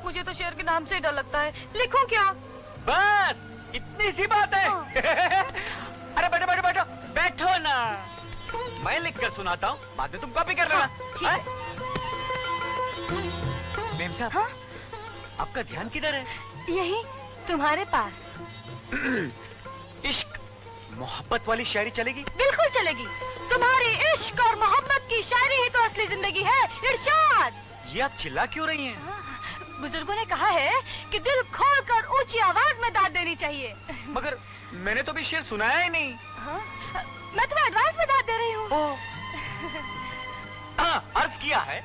मुझे तो शेर के नाम से ही डर लगता है। लिखूं क्या? बस इतनी सी बात है। अरे बैठो बैठो बैठो बैठो ना, मैं लिख कर सुनाता हूँ, बाद में तुम कॉपी कर लेना। मेम साहब, हाँ? आपका ध्यान किधर है? यही तुम्हारे पास। इश्क मोहब्बत वाली शायरी चलेगी? बिल्कुल चलेगी। तुम्हारी इश्क और मोहब्बत की शायरी ही तो असली जिंदगी है। इरशाद। ये आप चिल्ला क्यों रही हैं? बुजुर्गों ने कहा है कि दिल खोलकर ऊंची आवाज में दाद देनी चाहिए। मगर मैंने तो भी शेर सुनाया ही नहीं। हाँ? मैं तुम्हें एडवांस में दाद दे रही हूँ। हाँ, अर्ज किया है,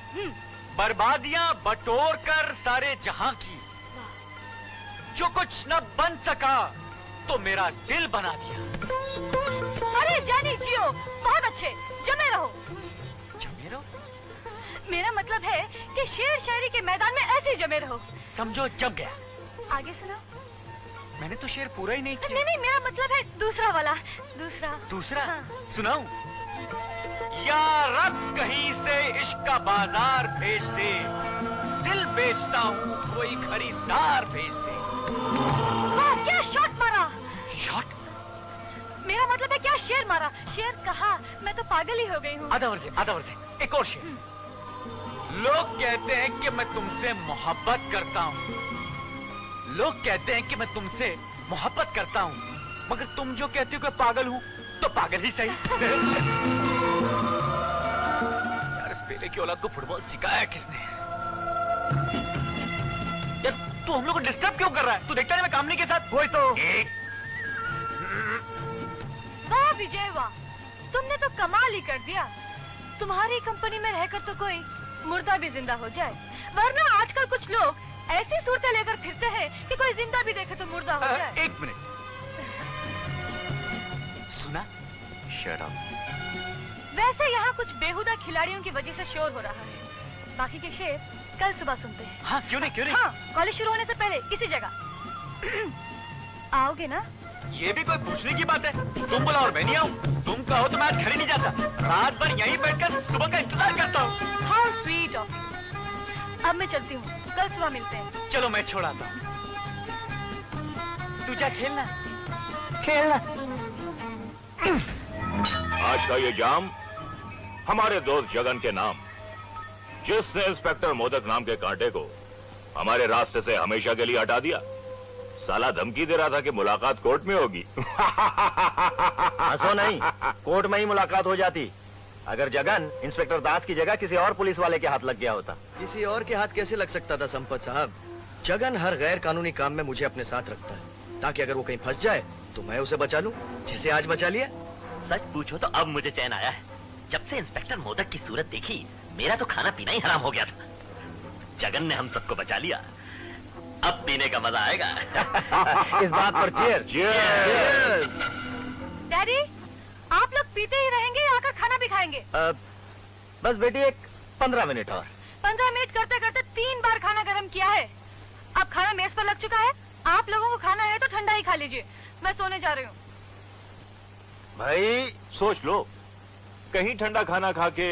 बर्बादियां बटोर कर सारे जहां की, जो कुछ न बन सका तो मेरा दिल बना दिया। अरे जानी जियो, बहुत अच्छे, जमे रहो। जमे रहो? मेरा मतलब है कि शेर शायरी के मैदान में ऐसे जमे रहो। समझो जम गया। आगे सुनो। मैंने तो शेर पूरा ही नहीं किया। नहीं, मेरा मतलब है दूसरा वाला। दूसरा? हाँ। सुनाऊं? या रब कहीं से इश्क का बाजार भेज दे, दिल बेचता हूँ कोई खरीदार भेज दे। वाह, क्या शॉट मारा! शॉट? मेरा मतलब है क्या शेर मारा। शेर कहा, मैं तो पागल ही हो गई हूँ। आधा वर्ष, एक और शेर। लोग कहते हैं कि मैं तुमसे मोहब्बत करता हूँ, लोग कहते हैं कि मैं तुमसे मोहब्बत करता हूँ, मगर तुम जो कहती हो कि पागल हूँ, तो पागल ही सही। यार, इस पेले की औलाद को फुटबॉल सिखाया किसने? यार, तू हम लोग को डिस्टर्ब क्यों कर रहा है? तू देखता नहीं मैं कामनी के साथ? वही तो। वाह विजय वाह, तुमने तो कमाल ही कर दिया। तुम्हारी कंपनी में रहकर तो कोई मुर्दा भी जिंदा हो जाए, वरना आजकल कुछ लोग ऐसी सूरतें लेकर फिरते हैं कि कोई जिंदा भी देखे तो मुर्दा हो जाए। एक मिनट, सुना? Shut up. वैसे यहाँ कुछ बेहुदा खिलाड़ियों की वजह से शोर हो रहा है। बाकी के शेर कल सुबह सुनते हैं। हाँ, क्यों नहीं? हाँ, कॉलेज शुरू होने से पहले इसी जगह। आओगे ना? ये भी कोई पूछने की बात है? तुम बुलाओ और मैं नहीं आऊँ? तुम कहो तो मैं आज घर ही नहीं जाता, रात भर यहीं बैठकर सुबह का इंतजार करता हूँ। How sweet of you. अब मैं चलती हूँ, कल सुबह मिलते हैं। चलो मैं छोड़ाता हूँ, तू जा खेलना। आज का ये जाम हमारे दोस्त जगन के नाम, जिसने इंस्पेक्टर मोदक नाम के कांटे को हमारे रास्ते से हमेशा के लिए हटा दिया। साला धमकी दे रहा था कि मुलाकात कोर्ट में होगी। हंसो नहीं, कोर्ट में ही मुलाकात हो जाती अगर जगन इंस्पेक्टर दास की जगह किसी और पुलिस वाले के हाथ लग गया होता। किसी और के हाथ कैसे लग सकता था संपत साहब? जगन हर गैर कानूनी काम में मुझे अपने साथ रखता है, ताकि अगर वो कहीं फंस जाए तो मैं उसे बचा लूं, जैसे आज बचा लिया। सच पूछो तो अब मुझे चैन आया है। जब से इंस्पेक्टर मोदक की सूरत देखी, मेरा तो खाना पीना ही हराम हो गया था। जगन ने हम सबको बचा लिया, अब पीने का मजा आएगा। इस बात पर चीयर्स। चीयर्स। डैडी, आप लोग पीते ही रहेंगे या आकर खाना भी खाएंगे? बस बेटी, एक 15 मिनट और। 15 मिनट करते करते 3 बार खाना गर्म किया है। अब खाना मेज पर लग चुका है। आप लोगों को खाना है तो ठंडा ही खा लीजिए। मैं सोने जा रही हूँ। भाई सोच लो, कहीं ठंडा खाना खा के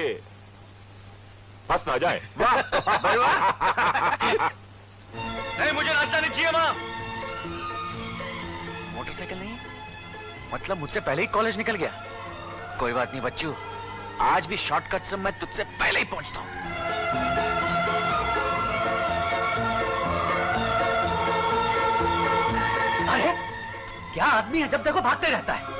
फंस ना जाए। वाह भाई वाह। नहीं, मुझे नाश्ता नहीं चाहिए माँ। मोटरसाइकिल नहीं? मतलब मुझसे पहले ही कॉलेज निकल गया। कोई बात नहीं बच्चू, आज भी शॉर्टकट से मैं तुझसे पहले ही पहुंचता हूँ। अरे क्या आदमी है, जब देखो भागते रहता है।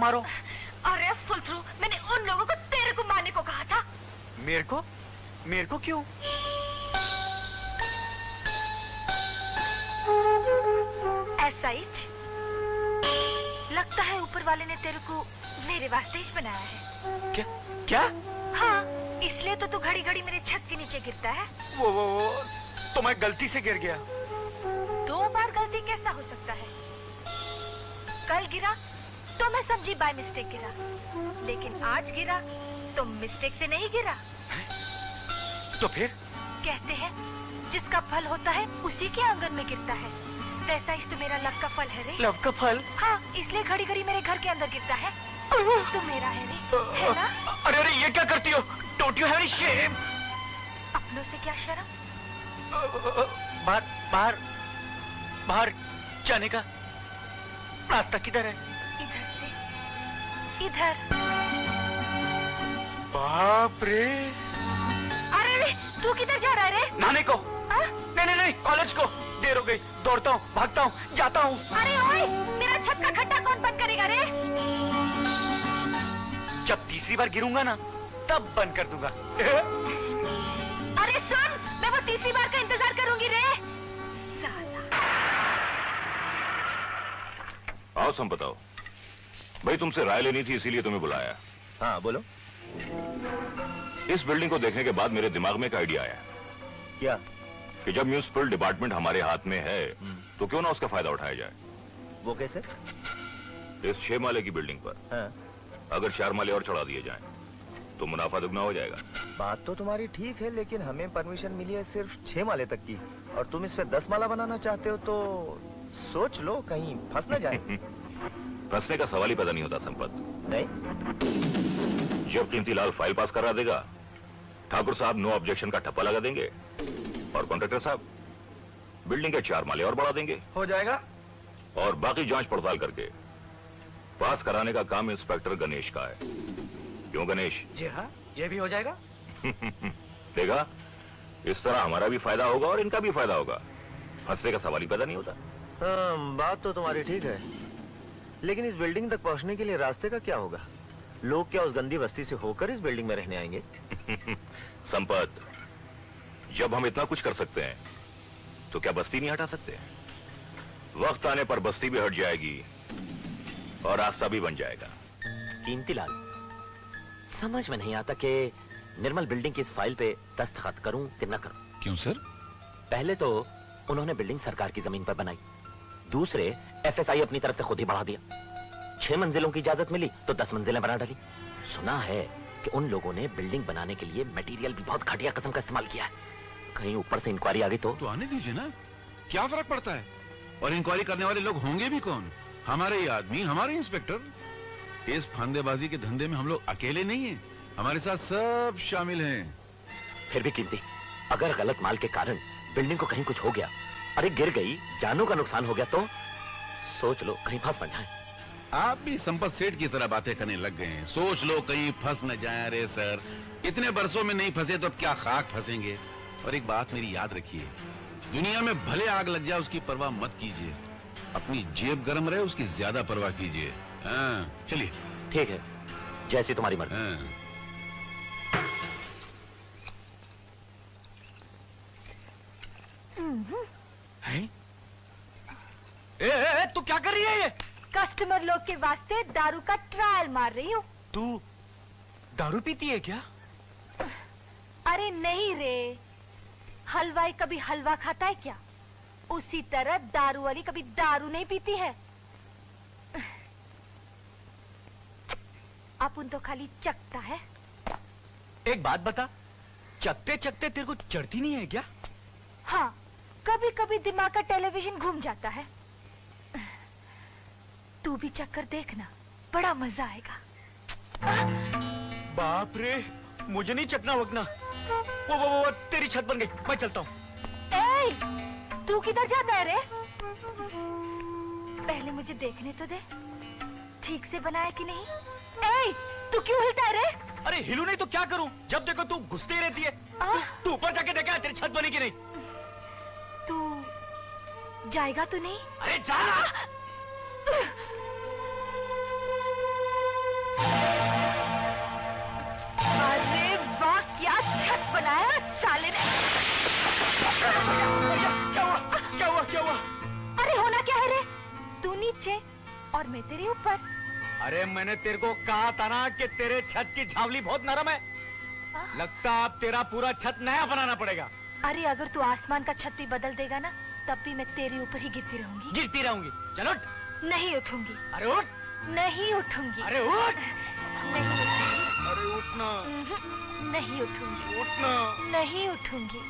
मारो। अरे फुलथ्रू, मैंने उन लोगों को तेरे को मारने को कहा था। मेरे को क्यों? एसाइट, लगता है ऊपर वाले ने तेरे को मेरे वास्ते ही बनाया है। क्या? हाँ, इसलिए तो तू घड़ी घड़ी मेरे छत के नीचे गिरता है। वो तो मैं गलती से गिर गया। 2 बार गलती कैसा हो सकता है? कल गिरा तो मैं समझी बाय मिस्टेक गिरा, लेकिन आज गिरा तो मिस्टेक से नहीं गिरा। तो फिर? कहते हैं जिसका फल होता है उसी के आंगन में गिरता है। वैसा ही तो मेरा लव का फल है रे। लव का फल? हाँ, इसलिए घड़ी घड़ी मेरे घर के अंदर गिरता है। तो मेरा है रे, है ना? अरे ये क्या करती हो? Don't you have any shame? अपनों से क्या शर्म? बाहर जाने का रास्ता किधर है? इधर से, इधर। बाप रे! अरे रे, तू किधर जा रहा है रे? नहाने को। नहीं, कॉलेज को। देर हो गई, दौड़ता हूँ, भागता हूँ, जाता हूँ। अरे ओए, मेरा छत का खड्डा कौन बंद करेगा रे? जब तीसरी बार गिरूंगा ना, तब बंद कर दूंगा। अरे सुन, मैं वो तीसरी बार का इंतजार करूंगी रे। साला। आओ संपत आओ। भाई तुमसे राय लेनी थी, इसीलिए तुम्हें बुलाया। हाँ बोलो। इस बिल्डिंग को देखने के बाद मेरे दिमाग में एक आइडिया आया। क्या? कि जब म्यूनिसिपल डिपार्टमेंट हमारे हाथ में है, तो क्यों ना उसका फायदा उठाया जाए। वो कैसे? इस 6 माले की बिल्डिंग पर अगर 4 माले और चढ़ा दिए जाएं, तो मुनाफा दुगना हो जाएगा। बात तो तुम्हारी ठीक है, लेकिन हमें परमिशन मिली है सिर्फ 6 माले तक की, और तुम इस पे 10 माला बनाना चाहते हो, तो सोच लो कहीं फंस न जाए। फंसने का सवाल ही पैदा नहीं होता संपत। नहीं? जब कीमतीलाल फाइल पास करा देगा, ठाकुर साहब नो ऑब्जेक्शन का ठप्पा लगा देंगे, और कॉन्ट्रैक्टर साहब बिल्डिंग के 4 माले और बढ़ा देंगे। हो जाएगा। और बाकी जांच पड़ताल करके पास कराने का काम इंस्पेक्टर गणेश का है। क्यों गणेश? जी हाँ, ये भी हो जाएगा। देखा, इस तरह हमारा भी फायदा होगा और इनका भी फायदा होगा। फंसने का सवाल ही पैदा नहीं होता। हाँ, बात तो तुम्हारी ठीक है, लेकिन इस बिल्डिंग तक पहुंचने के लिए रास्ते का क्या होगा? लोग क्या उस गंदी बस्ती से होकर इस बिल्डिंग में रहने आएंगे? संपत, जब हम इतना कुछ कर सकते हैं, तो क्या बस्ती नहीं हटा सकते? वक्त आने पर बस्ती भी हट जाएगी और रास्ता भी बन जाएगा। कीमतीलाल, समझ में नहीं आता कि निर्मल बिल्डिंग की इस फाइल पे दस्तखत करूं कि न करूं। क्यों सर? पहले तो उन्होंने बिल्डिंग सरकार की जमीन पर बनाई, दूसरे एफएसआई अपनी तरफ से खुद ही बढ़ा दिया। 6 मंजिलों की इजाजत मिली तो 10 मंजिलें बना डाली। सुना है कि उन लोगों ने बिल्डिंग बनाने के लिए मटेरियल भी बहुत घटिया किस्म का इस्तेमाल किया है। कहीं ऊपर से इंक्वायरी आ गई तो आने दीजिए ना, क्या फर्क पड़ता है? और इंक्वायरी करने वाले लोग होंगे भी कौन? हमारे ही आदमी, हमारे इंस्पेक्टर। इस फंदेबाजी के धंधे में हम लोग अकेले नहीं हैं, हमारे साथ सब शामिल हैं। फिर भी कीमती, अगर गलत माल के कारण बिल्डिंग को कहीं कुछ हो गया, अरे गिर गई, जानों का नुकसान हो गया, तो सोच लो कहीं फंस न जाए। आप भी संपत सेठ की तरह बातें करने लग गए हैं। सोच लो कहीं फंस न जाए। अरे सर, इतने बरसों में नहीं फंसे तो अब क्या खाक फंसेंगे। और एक बात मेरी याद रखिए, दुनिया में भले आग लग जाए उसकी परवाह मत कीजिए, अपनी जेब गर्म रहे उसकी ज्यादा परवाह कीजिए। हाँ, चलिए। ठीक है, जैसी तुम्हारी मर्जी। हाँ। ए, तू क्या कर रही है? ये कस्टमर लोग के वास्ते दारू का ट्रायल मार रही हूँ। तू दारू पीती है क्या? अरे नहीं रे, हलवाई कभी हलवा खाता है क्या? उसी तरह दारू वाली कभी दारू नहीं पीती है। अपन तो खाली चखता है। एक बात बता, चकते चकते तेरे को चढ़ती नहीं है क्या? हाँ, कभी कभी दिमाग का टेलीविजन घूम जाता है। तू भी चक्कर देखना, बड़ा मजा आएगा। बाप रे, मुझे नहीं चकना वकना। वो तेरी छत बन गई, मैं चलता हूँ। तू किधर जाता है रे? पहले मुझे देखने तो दे, ठीक से बनाया कि नहीं। तू क्यों हिलता है रे? अरे हिलू नहीं तो क्या करूं? जब देखो तू घुसती रहती है। तू ऊपर जाके देखा तेरी छत बनी कि नहीं? तू जाएगा तो नहीं? अरे जा ना। और मैं तेरे ऊपर। अरे मैंने तेरे को कहा था ना कि तेरे छत की छावली बहुत नरम है। लगता अब तेरा पूरा छत नया बनाना पड़ेगा। अरे अगर तू आसमान का छत भी बदल देगा ना, तब भी मैं तेरे ऊपर ही गिरती रहूंगी। गिरती रहूंगी। चल उठ। नहीं उठूंगी। अरे उठ। नहीं उठूंगी। अरे उठ। नहीं उठूंगी। अरे उठना। नहीं उठूंगी। उठना। नहीं उठूंगी।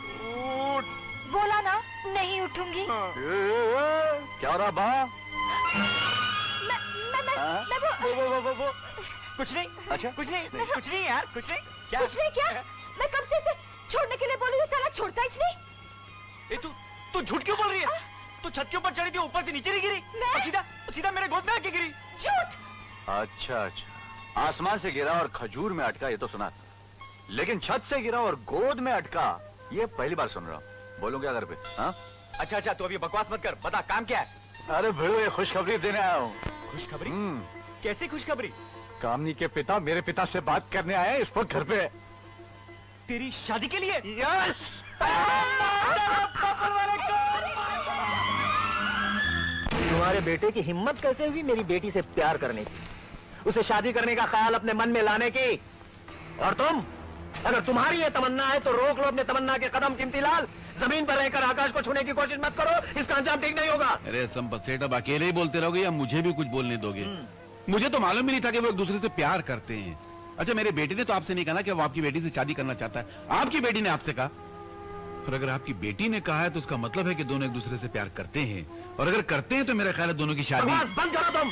उठ। बोला ना, नहीं उठूंगी। क्या रहा बा? मैं वो कुछ नहीं। अच्छा कुछ नहीं यार, कुछ नहीं। क्या? कुछ नहीं क्या? मैं कब से इसे छोड़ने के लिए बोली हूँ, साला छोड़ता ही नहीं। ए तू झूठ क्यों बोल रही है? तू छत के ऊपर चढ़ी थी, ऊपर से नीचे नहीं गिरी? मैं? सीधा मेरे गोद में आके गिरी। झूठ। अच्छा, आसमान से गिरा और खजूर में अटका ये तो सुना, लेकिन छत से गिरा और गोद में अटका ये पहली बार सुन रहा हूँ। बोलूं क्या घर पे? हाँ? अच्छा तो अभी बकवास मत कर, बता काम क्या है? अरे भिड़ो, ये खुशखबरी देने आया हूँ। खुशखबरी? कैसी खुशखबरी? कामनी के पिता मेरे पिता से बात करने आए, इस वक्त घर पे। तेरी शादी के लिए? यस। तुम्हारे बेटे की हिम्मत कैसे हुई मेरी बेटी से प्यार करने की, उसे शादी करने का ख्याल अपने मन में लाने की? और तुम, अगर तुम्हारी ये तमन्ना है तो रोक लो अपने तमन्ना के कदम कीमती लाल। जमीन पर रहकर आकाश को छूने की कोशिश मत करो, इसका अंजाम ठीक नहीं होगा। अरे संपत सेठ, अब अकेले ही बोलते रहोगे या मुझे भी कुछ बोलने दोगे? मुझे तो मालूम ही नहीं था कि वो एक दूसरे से प्यार करते हैं। अच्छा, मेरे बेटे ने तो आपसे नहीं कहा ना कि वो आपकी बेटी से शादी करना चाहता है, आपकी बेटी ने आपसे कहा। और अगर आपकी बेटी ने कहा है तो उसका मतलब है कि दोनों एक दूसरे से प्यार करते हैं, और अगर करते हैं तो मेरा ख्याल है दोनों की शादी। बंद करो तुम।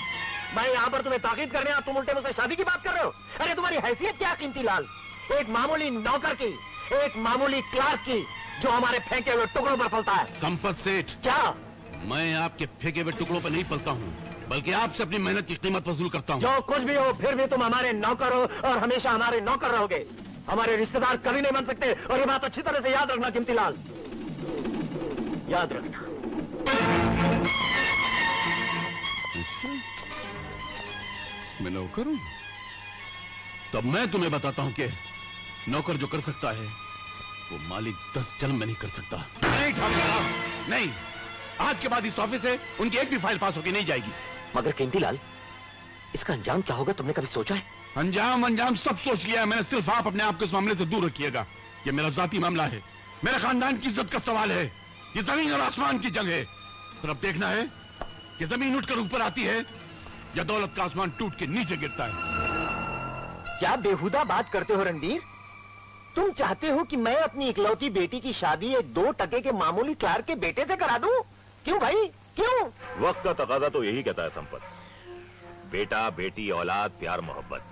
मैं यहाँ पर तुम्हें ताकीद करने आया, तुम उल्टे मुझसे शादी की बात कर रहे हो। अरे तुम्हारी हैसियत क्या कीमती लाल? एक मामूली नौकर की, एक मामूली क्लार्क की, जो हमारे फेंके हुए टुकड़ों पर पलता है। संपत सेठ, क्या? मैं आपके फेंके हुए टुकड़ों पर नहीं पलता हूँ, बल्कि आपसे अपनी मेहनत की कीमत वसूल करता हूँ। जो कुछ भी हो, फिर भी तुम हमारे नौकर हो और हमेशा हमारे नौकर रहोगे। हमारे रिश्तेदार कभी नहीं बन सकते, और ये बात अच्छी तरह से याद रखना कीमती लाल, याद रखना। मैं नौकर हूँ? तब मैं तुम्हें बताता हूँ कि नौकर जो कर सकता है वो मालिक 10 जन्म में नहीं कर सकता। नहीं ठाकुर, नहीं। आज के बाद इस ऑफिस से उनकी एक भी फाइल पास होकर नहीं जाएगी। मगर कीमती लाल, इसका अंजाम क्या होगा, तुमने कभी सोचा है? अंजाम सब सोच लिया है मैंने। सिर्फ आप अपने आप को इस मामले से दूर रखिएगा। ये मेरा जाती मामला है, मेरे खानदान की इज्जत का सवाल है। ये जमीन और आसमान की जंग है। और अब देखना है कि जमीन उठकर ऊपर आती है या दौलत का आसमान टूट के नीचे गिरता है। क्या बेहुदा बात करते हो रणबीर? तुम चाहते हो कि मैं अपनी इकलौती बेटी की शादी एक 2 टके के मामूली क्लार्क के बेटे से करा दूं? क्यों भाई, क्यों? वक्त का तकाजा तो यही कहता है संपत। बेटा, बेटी, औलाद, प्यार, मोहब्बत,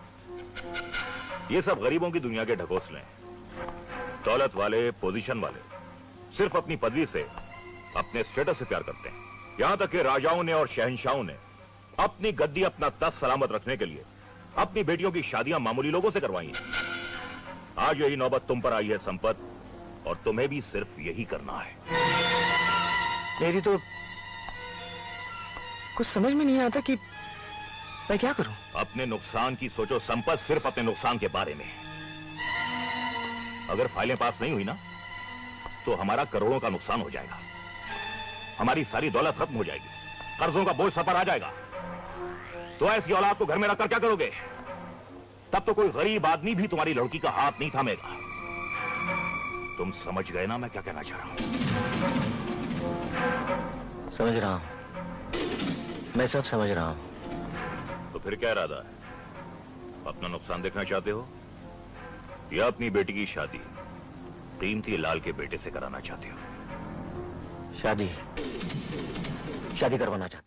ये सब गरीबों की दुनिया के ढकोसले हैं। दौलत वाले, पोजीशन वाले सिर्फ अपनी पदवी से, अपने स्टेटस से प्यार करते हैं। यहां तक कि राजाओं ने और शहंशाहों ने अपनी गद्दी, अपना तख्त सलामत रखने के लिए अपनी बेटियों की शादियां मामूली लोगों से करवाई हैं। आज यही नौबत तुम पर आई है संपत, और तुम्हें भी सिर्फ यही करना है। मेरी तो कुछ समझ में नहीं आता कि मैं क्या करूं। अपने नुकसान की सोचो संपत, सिर्फ अपने नुकसान के बारे में। अगर फाइलें पास नहीं हुई ना, तो हमारा करोड़ों का नुकसान हो जाएगा, हमारी सारी दौलत खत्म हो जाएगी, कर्जों का बोझ सर पर आ जाएगा। तो ऐसी औलाद को घर में रखकर क्या करोगे? तब तो कोई गरीब आदमी भी तुम्हारी लड़की का हाथ नहीं थामेगा। तुम समझ गए ना मैं क्या कहना चाह रहा हूं? समझ रहा हूं, मैं सब समझ रहा हूं। तो फिर क्या इरादा है? अपना नुकसान देखना चाहते हो या अपनी बेटी की शादी कीमती लाल के बेटे से कराना चाहते हो? शादी करवाना चाहता हूं।